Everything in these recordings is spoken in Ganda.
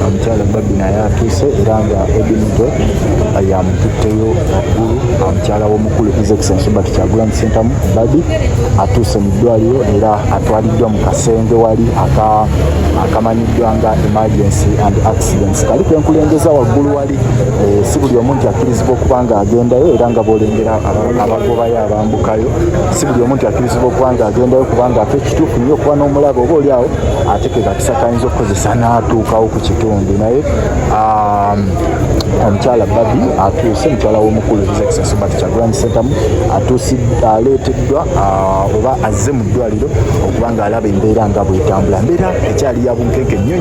omukyala Baby naye atuuse era nga ebintu yamututteyo waggulu. Omukyala w'omukulu His Excellency Robert Kyagulanyi Ssentamu Baby atuuse mu ddwaliro era atwaliddwa mu kasenge wali akamanyiddwa nga emergency and accidents. Kali kenkulengeza waggulu wali si buli omu nti akkirizibwa okuba nga agendayo era nga bw'olengera abagobayo abambukayo si buli omu nti akkirizibwa okuba nga agendayo kubanga ate ekituufu nnyo okuba n'omulaba oba oli awo ate ke kakisa kayinza okukozesa n'atuukawo ku kitundu naye omukyala Baby atuuse, mukyala w'omukulu His Excellency Robert Kyagulanyi Ssentamu aleeteddwa oba azze mu ddwaliro okuba nga alaba embeera nga bw'etambula. Embeera ekyali ya bunkenke nnyo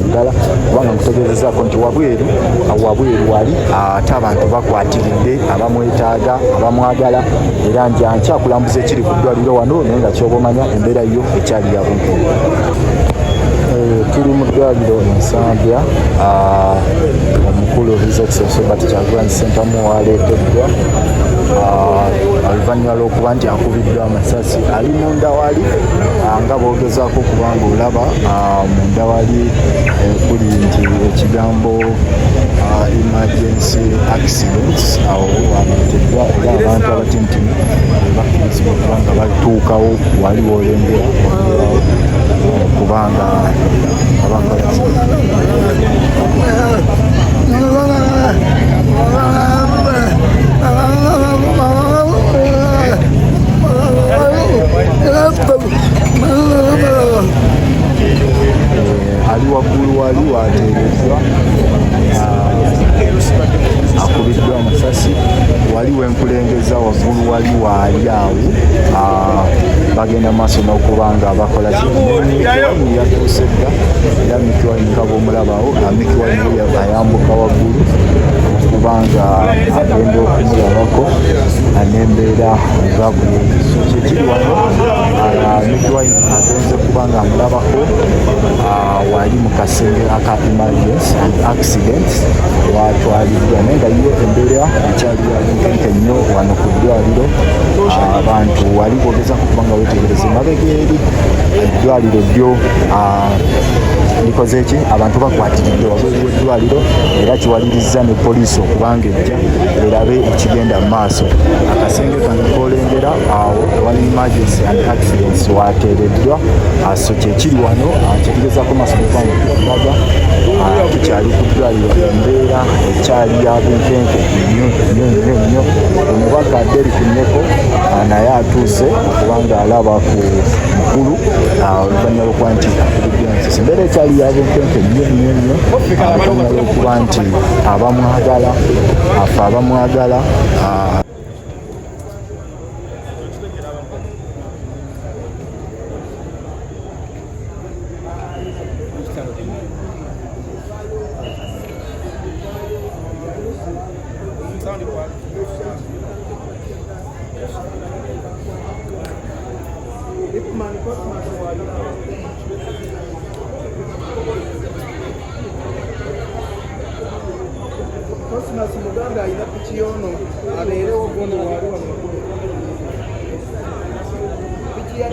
ddala kubanga nkutegeezezaako nti wabweru wali ate abantu bakwatiridde abamwetaaga abamwagala era nkyakulambuza ekiri ku ddwaliro wano naye nga kyoba omanya embeera yo ekyali ya bunkenke. Tuli mu ddwaliro Nsambya omukulu His Excellency Robert Kyagulanyi Ssentamu waleeteddwa oluvannyuma lw'okuba nti akubiddwa amasasi ali munda wali nga boogezaako okuba nga olaba munda wali kuli nti ekigambo emergency accidents awo aleeteddwa era abantu abatinitini bakkirizibwa okuba nga batuukawo wali woolengera kubanga abakola ali waggulu wali wateereddwa akubiddwa amasasi wali wenkulengeza waggulu wali waali awo bagenda maaso n'okuba nga bakola Mikiwayini yatuuse dda era Mikiwayini nga bw'omulabawo Mikiwayini ayambuka waggulu kubanga agenda okumulabako n'embeera nga kyekiri wano Mikiwayini agenze kuba nga amulabako wali mu kasenge aka emergency and accidents watwaliddwa naye nga yo embeera ekyali ya bunkenke nnyo wano ku ddwaliro. Abantu wali bogezaako kuba nga weetegereza emabega eri eddwaliro lyo likoze ki abantu bakwatiridde wabweru w'eddwaliro era kiwalirizza ne poliisi okubanga ejja erabe ekigenda mu maaso. Akasenge kano koolengera awo ewali emergency and accidents wateereddwa so kyekiri wano kyetugezaako maaso okubanga tukulaga tukyali ku ddwaliro embeera ekyali ya bunkenke nnyo. Omubaka Derrick Nneko naye atuuse okubanga alaba ku mukulu oluvannyuma lw'okuba nti akubiddwa amasasi. Embeera ekyali ya bunkenke nnyo oluvannyuma lw'okuba nti abamwagala Cosmas Muganda alina piki ono abeerewo gono wali wano piki ya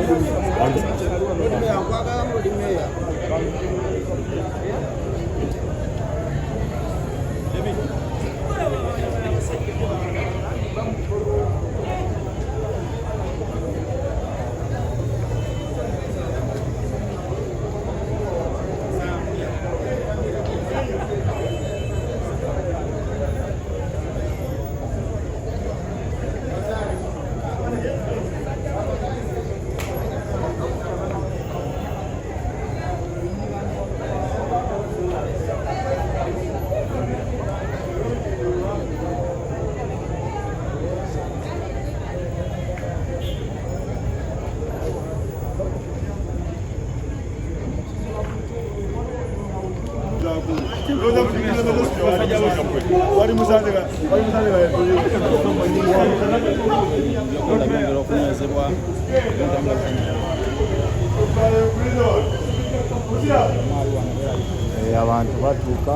abantu batuuka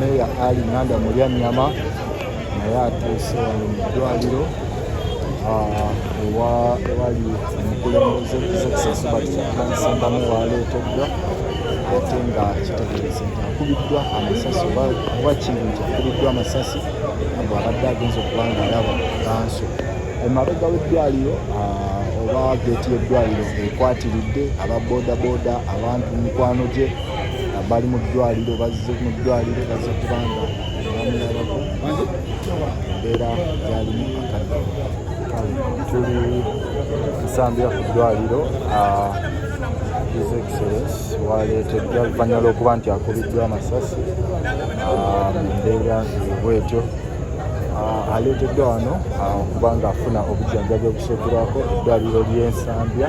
Meya Ali Nganda Mulyanyama naye atuuse wano mu ddwaliro wali omukulembeze His Excellency Robert Kyagulanyi Ssentamu waleeteddwa ate nga kitegeeza nti akubiddwa amasasi oba kiri nti akubiddwa amasasi nga abadde agenza okuba nga alaba kanso emabega w'eddwaliro oba geeti y'eddwaliro ekwatiridde aba boodabooda abantu mikwano gye bali mu ddwaliro bazze kubanga bamulabako embeera gyalimu akadde tuli nsambira ku ddwaliro His Excellence waleeteddwa oluvannyuma lw'okuba nti akubiddwa amasasi embeera bwetyo aleeteddwa wano okuba nga afuna obujjanjabi obusookerwako eddwaliro ly'Ensambya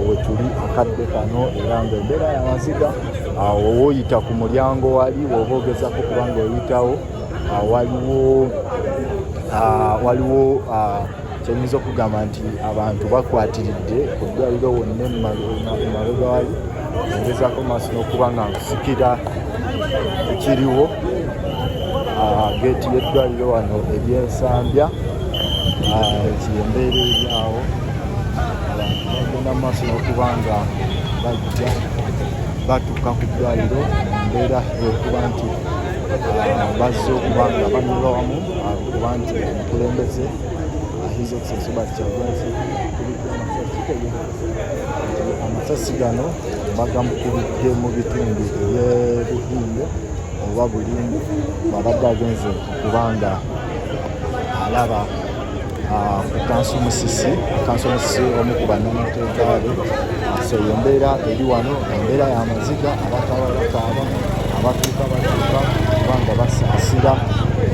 we tuli akadde kano era ng'embeera y'amaziga wooyita ku mulyango wali woba ogezaako kuba nga oyitawo waliwo kyenyinza okugamba nti abantu bakwatiridde ku ddwaliro wonna emabega wali ngezaako maaso n'okuba nga nkusikira ekiriwo geeti y'eddwaliro wano ery'Ensambya embeera eryawo abantu bagenda mu maaso n'okuba nga bajja batuuka ku ddwaliro embeera ekuba nti bazze okuba nga banyula wamu kuba nti omukulembeze His Excellency Kyagulanyi amasasi gano bagamukubidde mu bitundu eby'Ebuhinde oba Bulimbu abadde agenze okuba nga alaba ku kansomusisi omu ku bannamateeka be so embeera eri wano embeera y'amaziga abakaaba abatuuka kubanga basaasira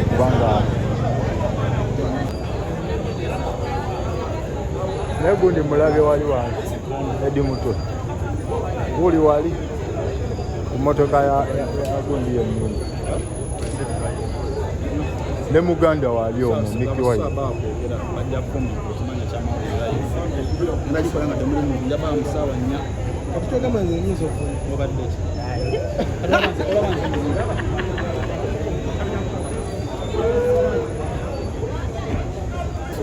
kubanga naye gundi mulabe wali wange edi mutwe guli wali ku mmotoka ya gundi yennyini ne muganda wali omwo Miki Wayi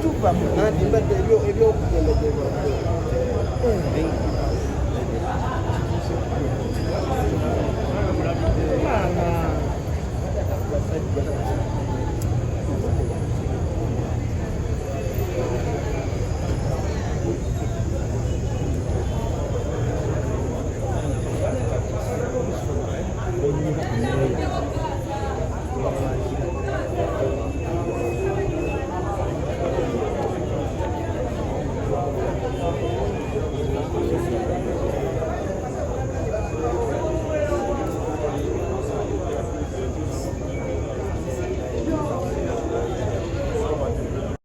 Tuva mu nandi mbadde ebyokugenda gye